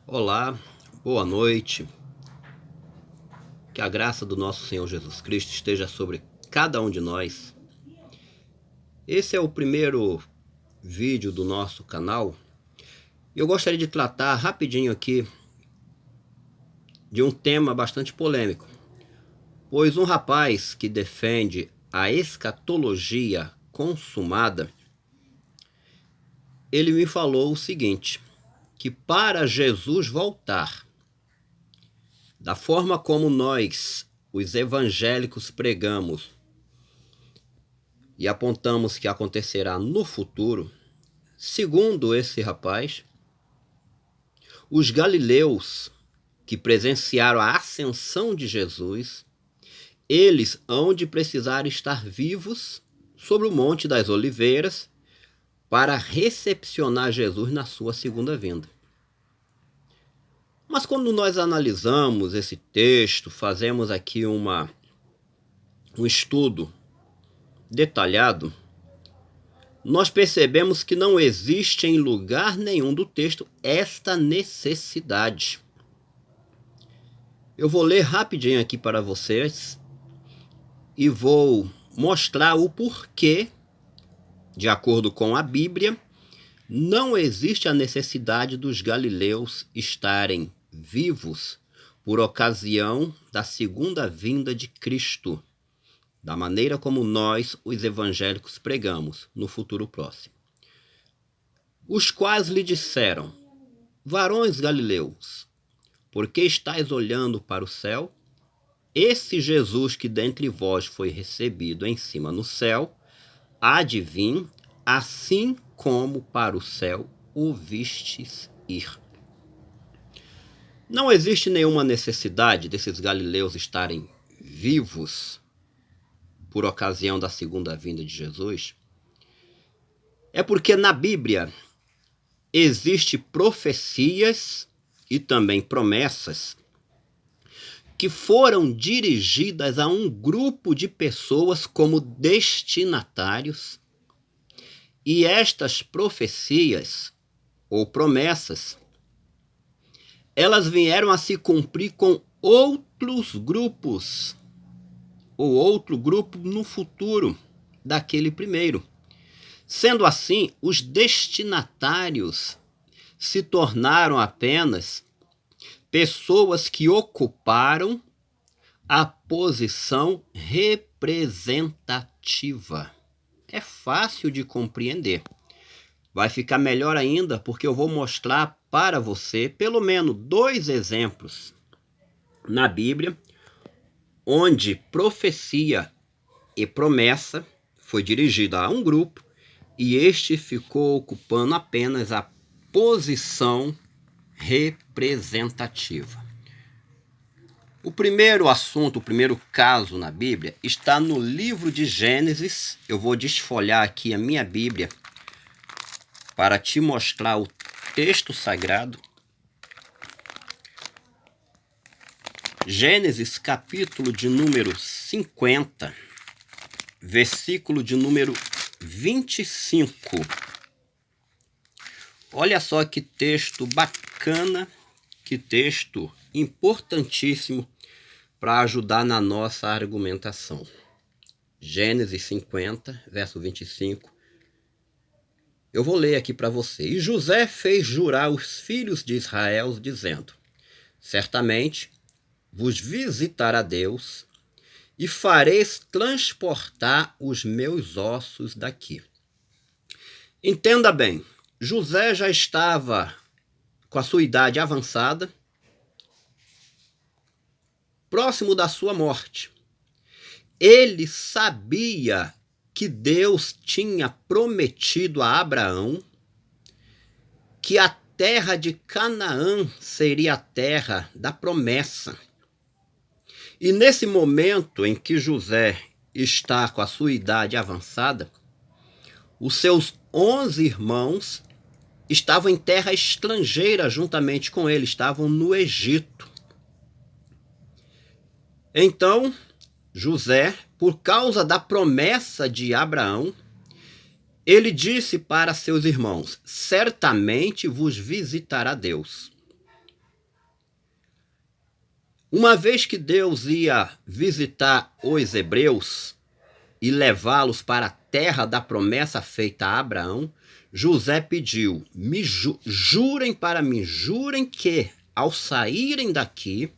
Olá, boa noite. Que a graça do nosso Senhor Jesus Cristo esteja sobre cada um de nós. Esse é o primeiro vídeo do nosso canal. Eu gostaria de tratar rapidinho aqui de um tema bastante polêmico, pois um rapaz que defende a escatologia consumada, ele me falou o seguinte, que para Jesus voltar, da forma como nós, os evangélicos, pregamos e apontamos que acontecerá no futuro, segundo esse rapaz, os galileus que presenciaram a ascensão de Jesus, eles hão de precisar estar vivos sobre o Monte das Oliveiras para recepcionar Jesus na sua segunda vinda. Mas quando nós analisamos esse texto, fazemos aqui um estudo detalhado, nós percebemos que não existe em lugar nenhum do texto esta necessidade. Eu vou ler rapidinho aqui para vocês e vou mostrar o porquê, de acordo com a Bíblia, não existe a necessidade dos galileus estarem vivos por ocasião da segunda vinda de Cristo, da maneira como nós, os evangélicos, pregamos no futuro próximo. Os quais lhe disseram: varões galileus, por que estáis olhando para o céu? Esse Jesus que dentre vós foi recebido em cima no céu, há de vir, assim como para o céu o vistes ir. Não existe nenhuma necessidade desses galileus estarem vivos por ocasião da segunda vinda de Jesus. É porque na Bíblia existem profecias e também promessas que foram dirigidas a um grupo de pessoas como destinatários, e estas profecias ou promessas, elas vieram a se cumprir com outros grupos, ou outro grupo no futuro daquele primeiro. Sendo assim, os destinatários se tornaram apenas pessoas que ocuparam a posição representativa. É fácil de compreender. Vai ficar melhor ainda porque eu vou mostrar para você pelo menos 2 exemplos na Bíblia onde profecia e promessa foi dirigida a um grupo e este ficou ocupando apenas a posição representativa. O primeiro assunto, o primeiro caso na Bíblia está no livro de Gênesis. Eu vou desfolhar aqui a minha Bíblia para te mostrar o texto sagrado. Gênesis, capítulo de número 50, versículo de número 25. Olha só que texto bacana, que texto importantíssimo para ajudar na nossa argumentação. Gênesis 50, verso 25. Eu vou ler aqui para você. E José fez jurar os filhos de Israel, dizendo: certamente vos visitará Deus, e fareis transportar os meus ossos daqui. Entenda bem, José já estava com a sua idade avançada, próximo da sua morte. Ele sabia que Deus tinha prometido a Abraão que a terra de Canaã seria a terra da promessa. E nesse momento em que José está com a sua idade avançada, os seus 11 irmãos estavam em terra estrangeira juntamente com ele, estavam no Egito. Então, José, por causa da promessa de Abraão, ele disse para seus irmãos: certamente vos visitará Deus. Uma vez que Deus ia visitar os hebreus e levá-los para a terra da promessa feita a Abraão, José pediu: jurem para mim, jurem que, ao saírem daqui,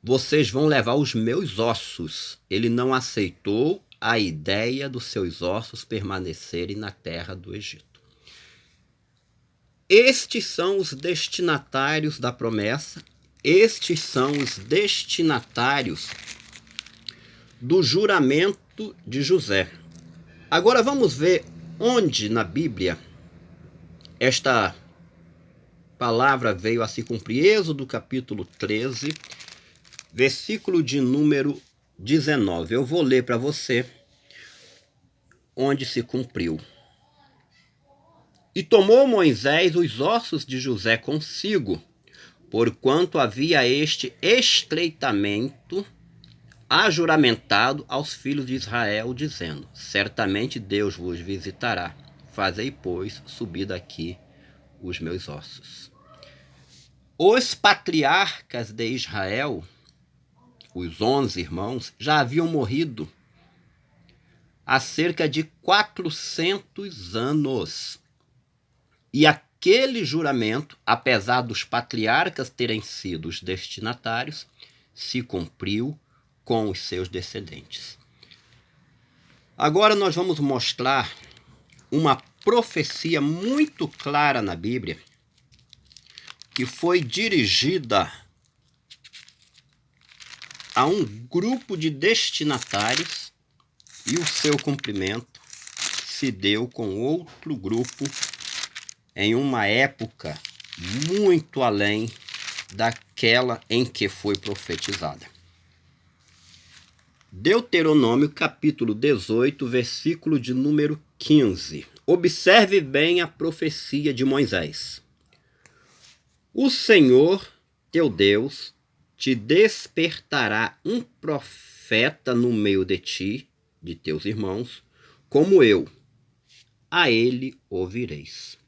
vocês vão levar os meus ossos. Ele não aceitou a ideia dos seus ossos permanecerem na terra do Egito. Estes são os destinatários da promessa, estes são os destinatários do juramento de José. Agora vamos ver onde na Bíblia esta palavra veio a se cumprir. Êxodo capítulo 13, versículo de número 19. Eu vou ler para você onde se cumpriu. E tomou Moisés os ossos de José consigo, porquanto havia este estreitamento ajuramentado aos filhos de Israel, dizendo: certamente Deus vos visitará. Fazei, pois, subir daqui os meus ossos. Os patriarcas de Israel, os 11 irmãos, já haviam morrido há cerca de 400 anos. E aquele juramento, apesar dos patriarcas terem sido os destinatários, se cumpriu com os seus descendentes. Agora nós vamos mostrar uma profecia muito clara na Bíblia, que foi dirigida a um grupo de destinatários, e o seu cumprimento se deu com outro grupo em uma época muito além daquela em que foi profetizada. Deuteronômio capítulo 18, versículo de número 15. Observe bem a profecia de Moisés. O Senhor, teu Deus, te despertará um profeta no meio de ti, de teus irmãos, como eu. A ele ouvireis.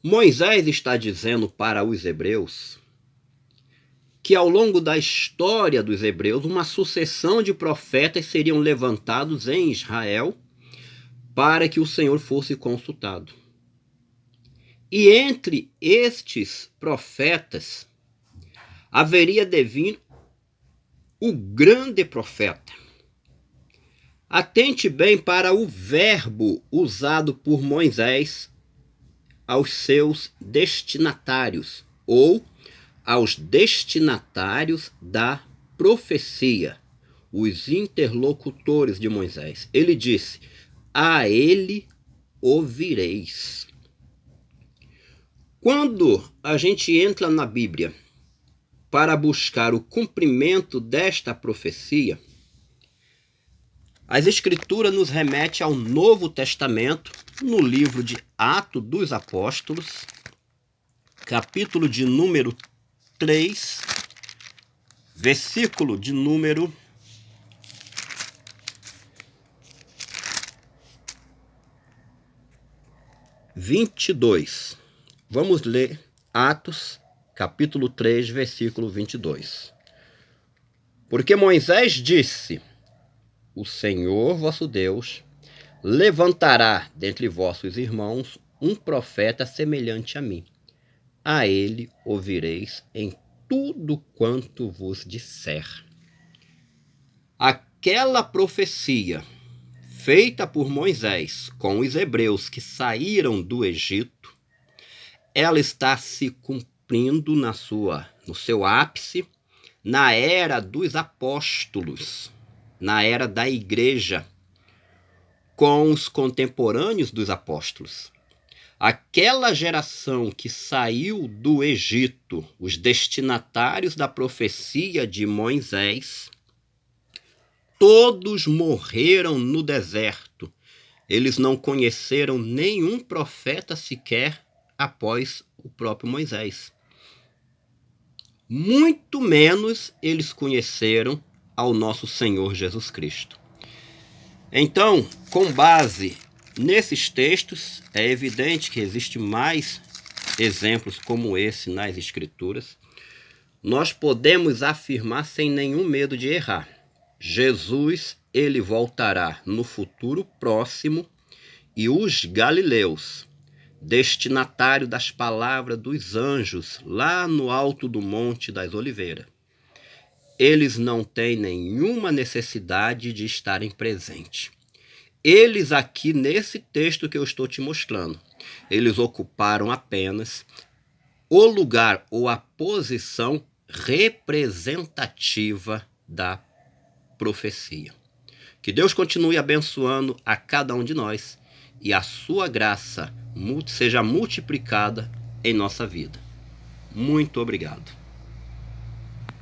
Moisés está dizendo para os hebreus que ao longo da história dos hebreus, uma sucessão de profetas seriam levantados em Israel para que o Senhor fosse consultado. E entre estes profetas haveria de vir o grande profeta. Atente bem para o verbo usado por Moisés aos seus destinatários, ou aos destinatários da profecia, os interlocutores de Moisés. Ele disse: a ele ouvireis. Quando a gente entra na Bíblia para buscar o cumprimento desta profecia, as Escrituras nos remetem ao Novo Testamento, no livro de Atos dos Apóstolos, capítulo de número 3, versículo de número 22. Vamos ler Atos, capítulo 3, versículo 22. Porque Moisés disse: o Senhor vosso Deus levantará dentre vossos irmãos um profeta semelhante a mim. A ele ouvireis em tudo quanto vos disser. Aquela profecia feita por Moisés com os hebreus que saíram do Egito, ela está se cumprindo no seu ápice na era dos apóstolos, na era da igreja, com os contemporâneos dos apóstolos. Aquela geração que saiu do Egito, os destinatários da profecia de Moisés, todos morreram no deserto. Eles não conheceram nenhum profeta sequer após o próprio Moisés. Muito menos eles conheceram ao nosso Senhor Jesus Cristo. Então, com base nesses textos, é evidente que existe mais exemplos como esse nas Escrituras. nós podemos afirmar sem nenhum medo de errar. Jesus, ele voltará no futuro próximo e os galileus, destinatário das palavras dos anjos lá no alto do Monte das Oliveiras, eles não têm nenhuma necessidade de estarem presentes. Eles aqui nesse texto que eu estou te mostrando, eles ocuparam apenas o lugar ou a posição representativa da profecia. Que Deus continue abençoando a cada um de nós e a sua graça seja multiplicada em nossa vida. Muito obrigado.